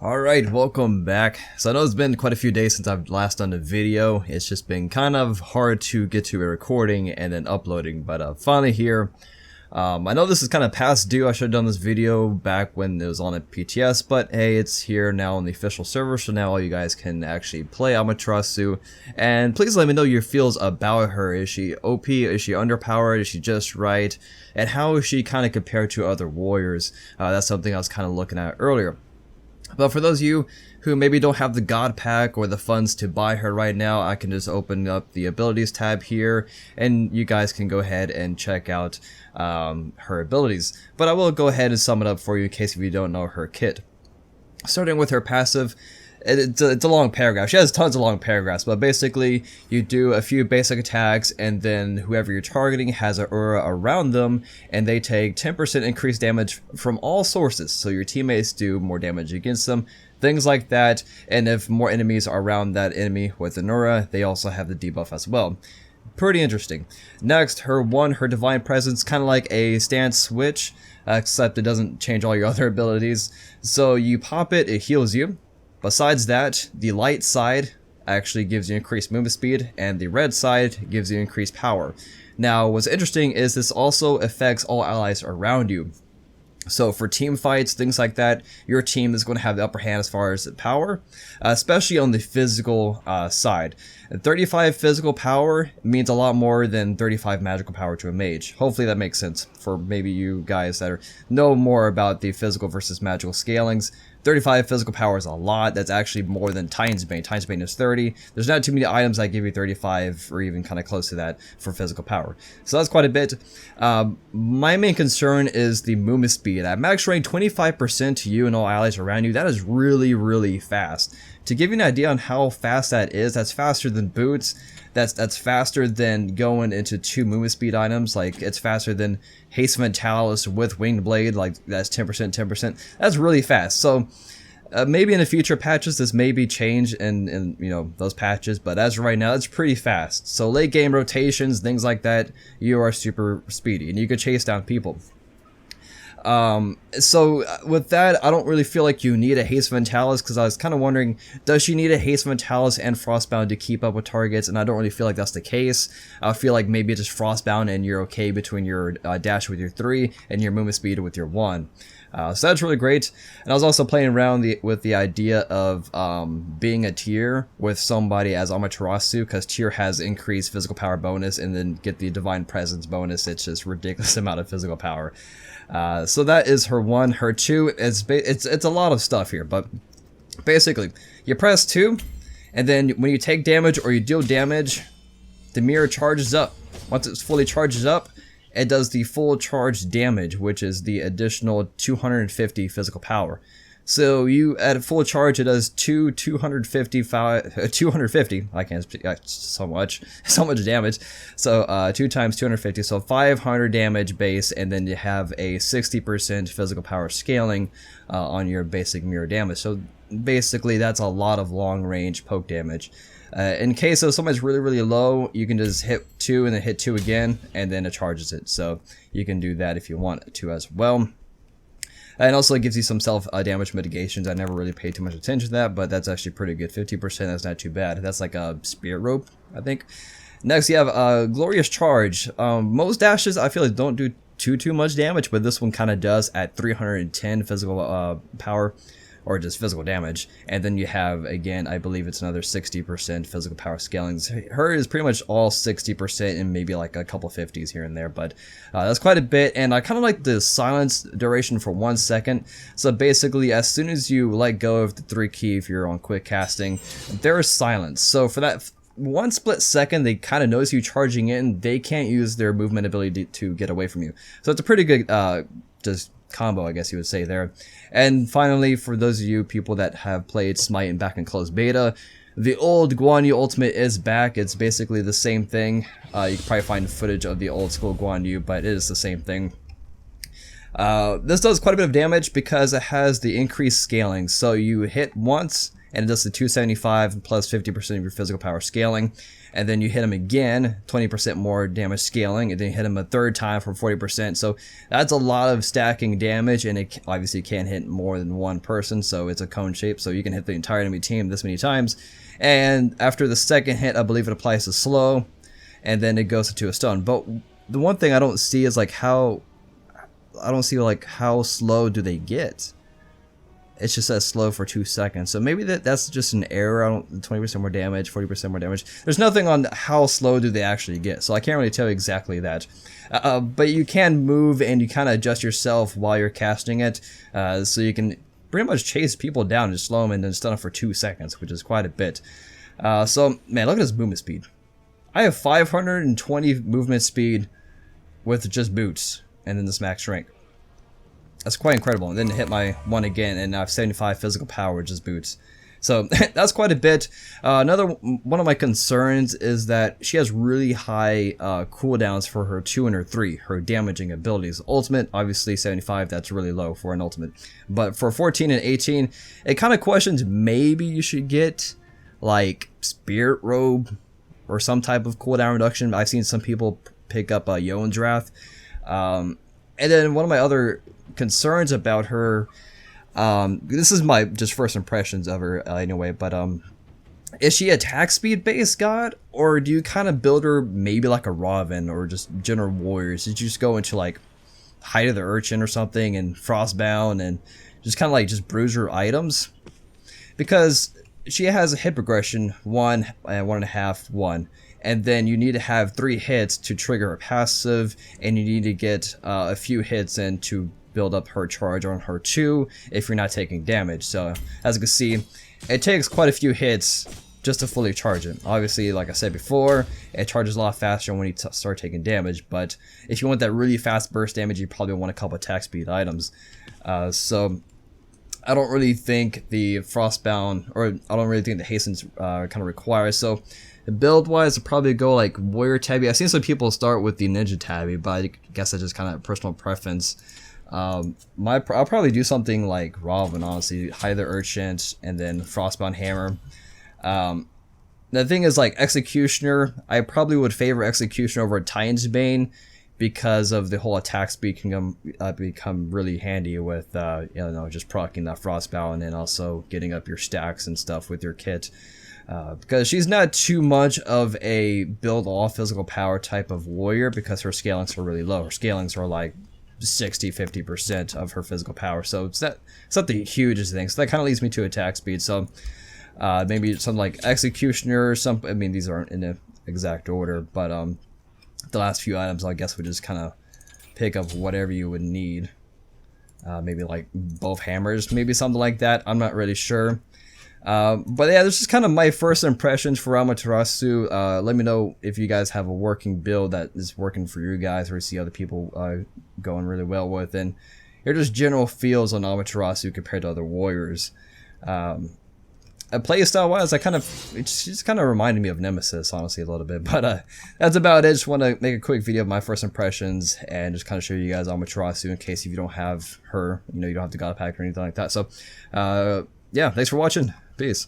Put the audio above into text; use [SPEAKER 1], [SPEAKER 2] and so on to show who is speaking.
[SPEAKER 1] Alright, welcome back. So I know it's been quite a few days since I've last done a video. It's just been kind of hard to get to a recording and then uploading, but finally here. I know this is kind of past due. I should have done this video back when it was on a PTS, but hey, it's here now on the official server, so now all you guys can actually play Amaterasu. And please let me know your feels about her. Is she OP? Is she underpowered? Is she just right? And how is she kind of compared to other warriors? That's something I was kind of looking at earlier. But for those of you who maybe don't have the God Pack or the funds to buy her right now, I can just open up the abilities tab here and you guys can go ahead and check out her abilities. But I will go ahead and sum it up for you in case if you don't know her kit. Starting with her passive, it's a long paragraph. She has tons of long paragraphs, but basically you do a few basic attacks and then whoever you're targeting has an aura around them and they take 10% increased damage from all sources. So your teammates do more damage against them, things like that. And if more enemies are around that enemy with an aura, they also have the debuff as well. Pretty interesting. Next, her Divine Presence, kind of like a stance switch, except it doesn't change all your other abilities. So you pop it, it heals you. Besides that, the light side actually gives you increased movement speed, and the red side gives you increased power. Now, what's interesting is this also affects all allies around you. So for team fights, things like that, your team is going to have the upper hand as far as power, especially on the physical side. 35 physical power means a lot more than 35 magical power to a mage. Hopefully that makes sense for maybe you guys that know more about the physical versus magical scalings. 35 physical power is a lot. That's actually more than Titan's Bane. Titan's Bane is 30. There's not too many items that give you 35 or even kind of close to that for physical power. So that's quite a bit. My main concern is the movement speed. At max rank 25% to you and all allies around you. That is really, really fast. To give you an idea on how fast that is, that's faster than boots. That's faster than going into 2 movement speed items. Like, it's faster than Haste Mentalis with Winged Blade. Like, that's 10%, 10%. That's really fast. So maybe in the future patches this may be changed in you know, those patches, but as of right now it's pretty fast. So late game rotations, things like that, you are super speedy and you can chase down people. So with that, I don't really feel like you need a Haste Mentalis, because I was kind of wondering, does she need a Haste Mentalis and Frostbound to keep up with targets? And I don't really feel like that's the case. I feel like maybe just Frostbound and you're okay between your dash with your 3 and your movement speed with your 1. So that's really great. And I was also playing around with the idea of being a tier with somebody as Amaterasu, because tier has increased physical power bonus and then get the Divine Presence bonus. It's just ridiculous amount of physical power. So that is her 1. Her 2, it's a lot of stuff here, but basically you press 2 and then when you take damage or you deal damage, the mirror charges up. Once it's fully charged up, it does the full charge damage, which is the additional 250 physical power. So you, at full charge, it does 250. I can't speak so much damage. So 2 times 250, so 500 damage base, and then you have a 60% physical power scaling on your basic mirror damage. So basically, that's a lot of long range poke damage. In case of somebody's really, really low, you can just hit 2 and then hit 2 again, and then it charges it. So you can do that if you want to as well. And also it gives you some self-damage mitigations. I never really paid too much attention to that, but that's actually pretty good. 50%, that's not too bad. That's like a Spirit Rope, I think. Next, you have Glorious Charge. Most dashes, I feel like, don't do too much damage, but this one kind of does at 310 physical power, or just physical damage. And then you have, again, I believe it's another 60% physical power scaling. Her is pretty much all 60% and maybe like a couple 50s here and there, but that's quite a bit. And I kind of like the silence duration for 1 second. So basically, as soon as you let go of the 3 key, if you're on quick casting, there is silence. So for that 1 split second, they kind of notice you charging in, they can't use their movement ability to get away from you. So it's a pretty good just combo, I guess you would say there. And finally, for those of you people that have played SMITE and back in closed beta, the old Guan Yu ultimate is back. It's basically the same thing. You can probably find footage of the old school Guan Yu, but it is the same thing. This does quite a bit of damage because it has the increased scaling. So you hit once and it does the 275 plus 50% of your physical power scaling. And then you hit him again, 20% more damage scaling, and then you hit him a third time for 40%. So that's a lot of stacking damage, and it obviously can't hit more than one person, so it's a cone shape, so you can hit the entire enemy team this many times. And after the second hit, I believe it applies to slow, and then it goes into a stun. But the one thing I don't see is like how slow do they get? It just says slow for 2 seconds. So maybe that's just an error. I don't 20% more damage, 40% more damage. There's nothing on how slow do they actually get. So I can't really tell you exactly that. But you can move and you kind of adjust yourself while you're casting it. So you can pretty much chase people down and just slow them and then stun them for 2 seconds, which is quite a bit. So man, look at his movement speed. I have 520 movement speed with just boots and then this max strength. That's quite incredible. And then hit my one again, and I have 75 physical power, just boots. So that's quite a bit. Another one of my concerns is that she has really high cooldowns for her 2 and her 3, her damaging abilities. Ultimate, obviously 75, that's really low for an ultimate. But for 14 and 18, it kind of questions maybe you should get like Spirit Robe or some type of cooldown reduction. I've seen some people pick up Yoan's Wrath. And then one of my other concerns about her, this is my just first impressions of her anyway, but is she attack speed based god, or do you kind of build her maybe like a Robin or just general warriors? Did you just go into like Height of the Urchin or something and Frostbound and just kind of like just bruise her items? Because she has a hit progression 1 and 1.5 1, and then you need to have 3 hits to trigger her passive, and you need to get a few hits in to build up her charge on her 2 if you're not taking damage. So as you can see, it takes quite a few hits just to fully charge it. Obviously, like I said before, it charges a lot faster when you start taking damage, but if you want that really fast burst damage, you probably want a couple attack speed items. So I don't really think the Frostbound, or I don't really think the Hastens kind of requires. So build wise, I'd probably go like Warrior Tabby. I've seen some people start with the Ninja Tabby, but I guess that's just kind of personal preference. I'll probably do something like Robin, honestly, Height of the Urchin, and then Frostbound Hammer. The thing is, like Executioner, I probably would favor Executioner over Titan's Bane because of the whole attack speed can become really handy with just proccing that Frostbound and then also getting up your stacks and stuff with your kit. Because she's not too much of a build all physical power type of warrior because her scalings are really low. Her scalings are like 60-50% of her physical power, so it's not the hugest thing. So that kind of leads me to attack speed. So maybe something like Executioner or some. I mean, these aren't in the exact order, but the last few items I guess would just kind of pick up whatever you would need. Maybe like both hammers, maybe something like that. I'm not really sure. But yeah, this is kind of my first impressions for Amaterasu. Let me know if you guys have a working build that is working for you guys, or you see other people going really well with, and here are just general feels on Amaterasu compared to other warriors. Playstyle wise, it just kind of reminded me of Nemesis, honestly, a little bit. But that's about it. Just want to make a quick video of my first impressions and just kind of show you guys Amaterasu in case if you don't have her, you don't have the God Pack or anything like that. So yeah, thanks for watching. Peace.